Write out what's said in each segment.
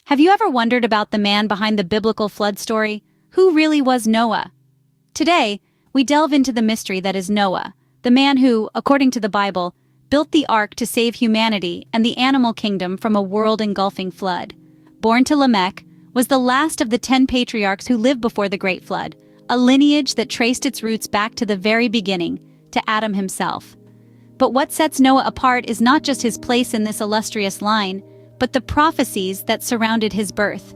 Have you ever wondered about the man behind the biblical flood story? Who really was Noah? Today, we delve into the mystery that is Noah, the man who, according to the Bible, built the ark to save humanity and the animal kingdom from a world-engulfing flood. Born to Lamech, was the last of the 10 patriarchs who lived before the Great Flood, a lineage that traced its roots back to the very beginning, to Adam himself. But what sets Noah apart is not just his place in this illustrious line, but the prophecies that surrounded his birth.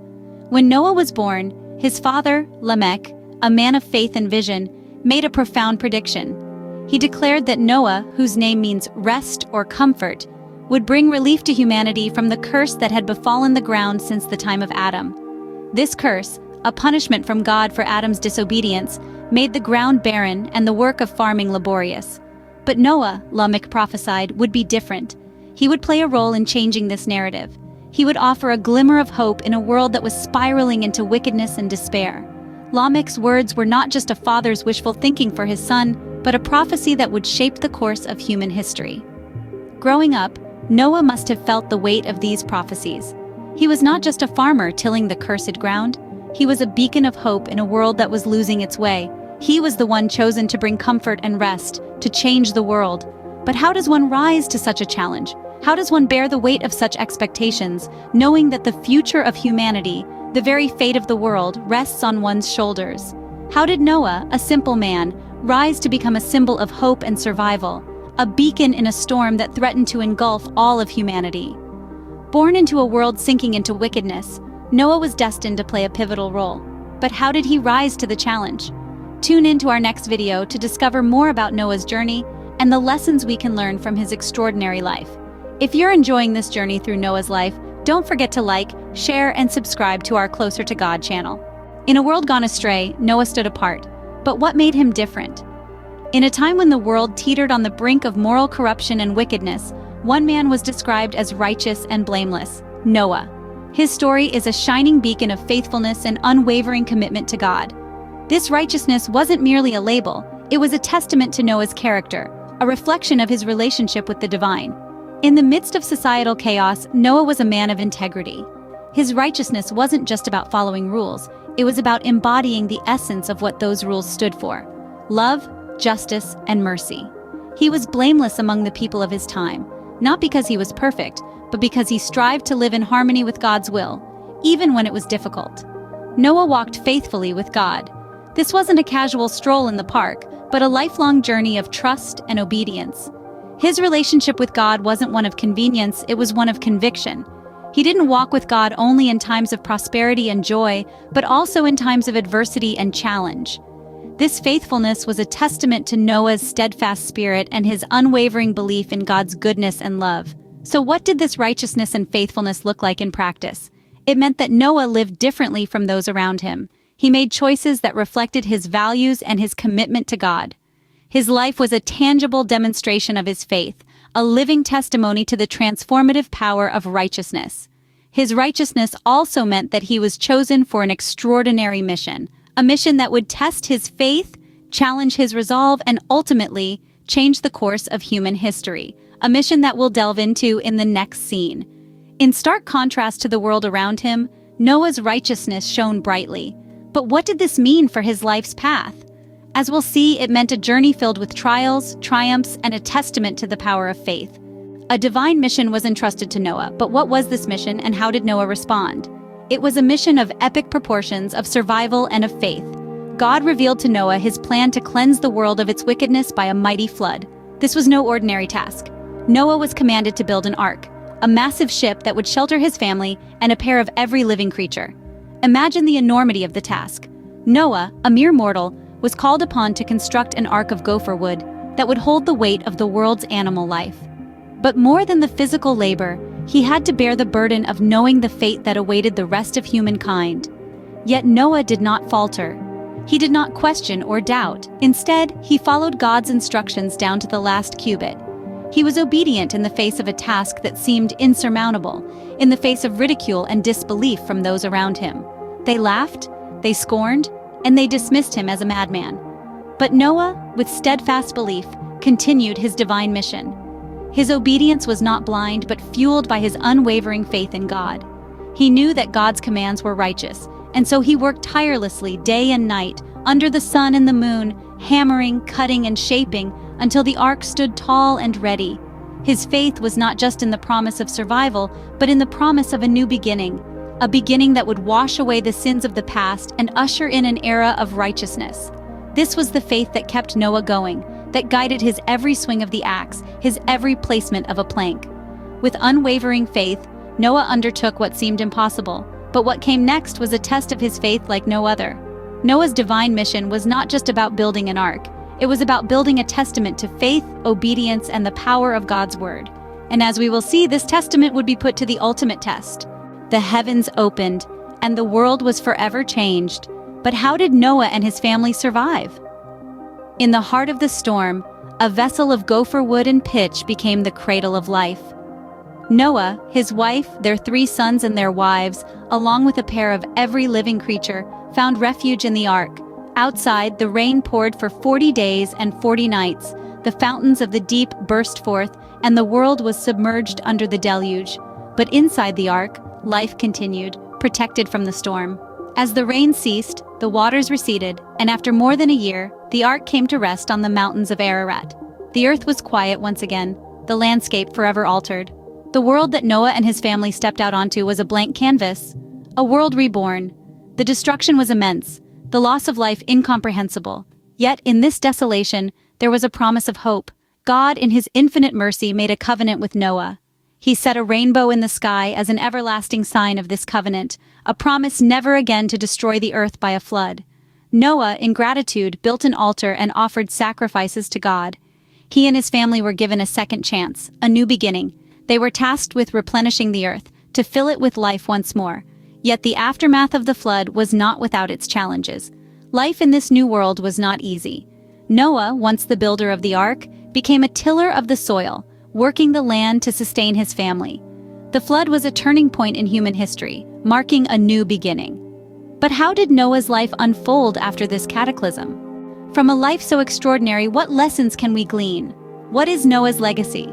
When Noah was born, his father, Lamech, a man of faith and vision, made a profound prediction. He declared that Noah, whose name means rest or comfort, would bring relief to humanity from the curse that had befallen the ground since the time of Adam. This curse, a punishment from God for Adam's disobedience, made the ground barren and the work of farming laborious. But Noah, Lamech prophesied, would be different. He would play a role in changing this narrative. He would offer a glimmer of hope in a world that was spiraling into wickedness and despair. Lamech's words were not just a father's wishful thinking for his son, but a prophecy that would shape the course of human history. Growing up, Noah must have felt the weight of these prophecies. He was not just a farmer tilling the cursed ground. He was a beacon of hope in a world that was losing its way. He was the one chosen to bring comfort and rest, to change the world. But how does one rise to such a challenge? How does one bear the weight of such expectations, knowing that the future of humanity, the very fate of the world, rests on one's shoulders? How did Noah, a simple man, rise to become a symbol of hope and survival, a beacon in a storm that threatened to engulf all of humanity? Born into a world sinking into wickedness, Noah was destined to play a pivotal role. But how did he rise to the challenge? Tune in to our next video to discover more about Noah's journey and the lessons we can learn from his extraordinary life. If you're enjoying this journey through Noah's life, don't forget to like, share, and subscribe to our Closer to God channel. In a world gone astray, Noah stood apart. But what made him different? In a time when the world teetered on the brink of moral corruption and wickedness, one man was described as righteous and blameless: Noah. His story is a shining beacon of faithfulness and unwavering commitment to God. This righteousness wasn't merely a label, it was a testament to Noah's character, a reflection of his relationship with the divine. In the midst of societal chaos, Noah was a man of integrity. His righteousness wasn't just about following rules, it was about embodying the essence of what those rules stood for: love, justice, and mercy. He was blameless among the people of his time, not because he was perfect, but because he strived to live in harmony with God's will, even when it was difficult. Noah walked faithfully with God. This wasn't a casual stroll in the park, but a lifelong journey of trust and obedience. His relationship with God wasn't one of convenience, it was one of conviction. He didn't walk with God only in times of prosperity and joy, but also in times of adversity and challenge. This faithfulness was a testament to Noah's steadfast spirit and his unwavering belief in God's goodness and love. So what did this righteousness and faithfulness look like in practice? It meant that Noah lived differently from those around him. He made choices that reflected his values and his commitment to God. His life was a tangible demonstration of his faith, a living testimony to the transformative power of righteousness. His righteousness also meant that he was chosen for an extraordinary mission, a mission that would test his faith, challenge his resolve, and ultimately change the course of human history, a mission that we'll delve into in the next scene. In stark contrast to the world around him, Noah's righteousness shone brightly. But what did this mean for his life's path? As we'll see, it meant a journey filled with trials, triumphs, and a testament to the power of faith. A divine mission was entrusted to Noah, but what was this mission and how did Noah respond? It was a mission of epic proportions, of survival and of faith. God revealed to Noah his plan to cleanse the world of its wickedness by a mighty flood. This was no ordinary task. Noah was commanded to build an ark, a massive ship that would shelter his family and a pair of every living creature. Imagine the enormity of the task. Noah, a mere mortal, was called upon to construct an ark of gopher wood that would hold the weight of the world's animal life. But more than the physical labor, he had to bear the burden of knowing the fate that awaited the rest of humankind. Yet Noah did not falter. He did not question or doubt. Instead, he followed God's instructions down to the last cubit. He was obedient in the face of a task that seemed insurmountable, in the face of ridicule and disbelief from those around him. They laughed, they scorned, and they dismissed him as a madman. But Noah, with steadfast belief, continued his divine mission. His obedience was not blind, but fueled by his unwavering faith in God. He knew that God's commands were righteous, and so he worked tirelessly day and night, under the sun and the moon, hammering, cutting, and shaping until the ark stood tall and ready. His faith was not just in the promise of survival, but in the promise of a new beginning, a beginning that would wash away the sins of the past and usher in an era of righteousness. This was the faith that kept Noah going, that guided his every swing of the axe, his every placement of a plank. With unwavering faith, Noah undertook what seemed impossible, but what came next was a test of his faith like no other. Noah's divine mission was not just about building an ark. It was about building a testament to faith, obedience, and the power of God's word. And as we will see, this testament would be put to the ultimate test. The heavens opened, and the world was forever changed. But how did Noah and his family survive? In the heart of the storm, a vessel of gopher wood and pitch became the cradle of life. Noah, his wife, their 3 sons and their wives, along with a pair of every living creature, found refuge in the ark. Outside, the rain poured for 40 days and 40 nights. The fountains of the deep burst forth, and the world was submerged under the deluge. But inside the ark, life continued, protected from the storm. As the rain ceased, the waters receded, and after more than a year, the ark came to rest on the mountains of Ararat. The earth was quiet once again, the landscape forever altered. The world that Noah and his family stepped out onto was a blank canvas, a world reborn. The destruction was immense, the loss of life incomprehensible. Yet in this desolation, there was a promise of hope. God, in his infinite mercy, made a covenant with Noah. He set a rainbow in the sky as an everlasting sign of this covenant, a promise never again to destroy the earth by a flood. Noah, in gratitude, built an altar and offered sacrifices to God. He and his family were given a second chance, a new beginning. They were tasked with replenishing the earth, to fill it with life once more. Yet the aftermath of the flood was not without its challenges. Life in this new world was not easy. Noah, once the builder of the ark, became a tiller of the soil, working the land to sustain his family. The flood was a turning point in human history, marking a new beginning. But how did Noah's life unfold after this cataclysm? From a life so extraordinary, what lessons can we glean? What is Noah's legacy?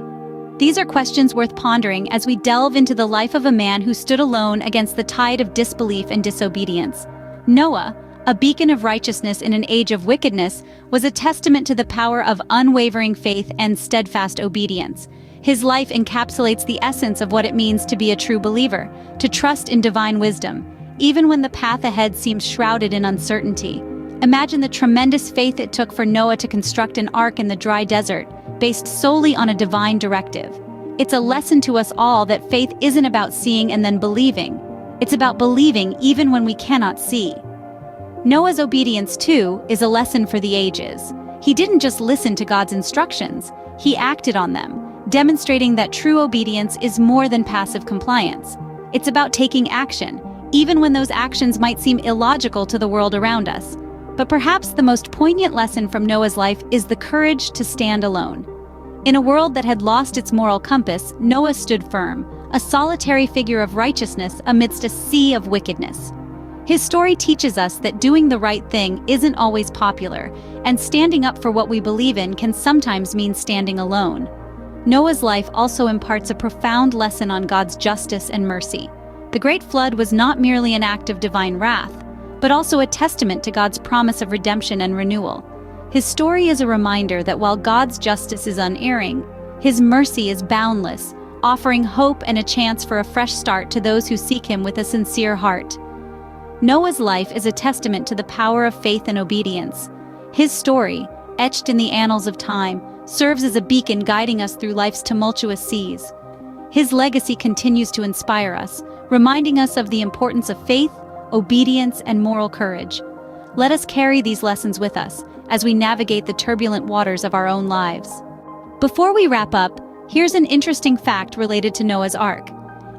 These are questions worth pondering as we delve into the life of a man who stood alone against the tide of disbelief and disobedience. Noah, a beacon of righteousness in an age of wickedness, was a testament to the power of unwavering faith and steadfast obedience. His life encapsulates the essence of what it means to be a true believer, to trust in divine wisdom, even when the path ahead seems shrouded in uncertainty. Imagine the tremendous faith it took for Noah to construct an ark in the dry desert, based solely on a divine directive. It's a lesson to us all that faith isn't about seeing and then believing. It's about believing even when we cannot see. Noah's obedience, too, is a lesson for the ages. He didn't just listen to God's instructions, he acted on them, demonstrating that true obedience is more than passive compliance. It's about taking action, even when those actions might seem illogical to the world around us. But perhaps the most poignant lesson from Noah's life is the courage to stand alone. In a world that had lost its moral compass, Noah stood firm, a solitary figure of righteousness amidst a sea of wickedness. His story teaches us that doing the right thing isn't always popular, and standing up for what we believe in can sometimes mean standing alone. Noah's life also imparts a profound lesson on God's justice and mercy. The Great Flood was not merely an act of divine wrath, but also a testament to God's promise of redemption and renewal. His story is a reminder that while God's justice is unerring, his mercy is boundless, offering hope and a chance for a fresh start to those who seek him with a sincere heart. Noah's life is a testament to the power of faith and obedience. His story, etched in the annals of time, serves as a beacon guiding us through life's tumultuous seas. His legacy continues to inspire us, reminding us of the importance of faith, obedience, and moral courage. Let us carry these lessons with us as we navigate the turbulent waters of our own lives. Before we wrap up, here's an interesting fact related to Noah's Ark.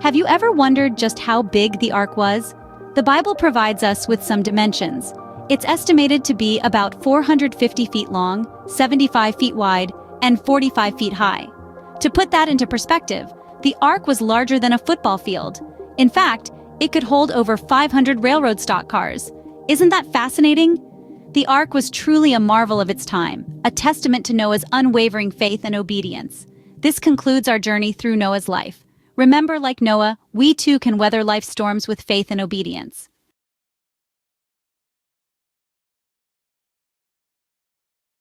Have you ever wondered just how big the Ark was? The Bible provides us with some dimensions. It's estimated to be about 450 feet long, 75 feet wide, and 45 feet high. To put that into perspective, the Ark was larger than a football field. In fact, it could hold over 500 railroad stock cars. Isn't that fascinating? The Ark was truly a marvel of its time, a testament to Noah's unwavering faith and obedience. This concludes our journey through Noah's life. Remember, like Noah, we too can weather life's storms with faith and obedience.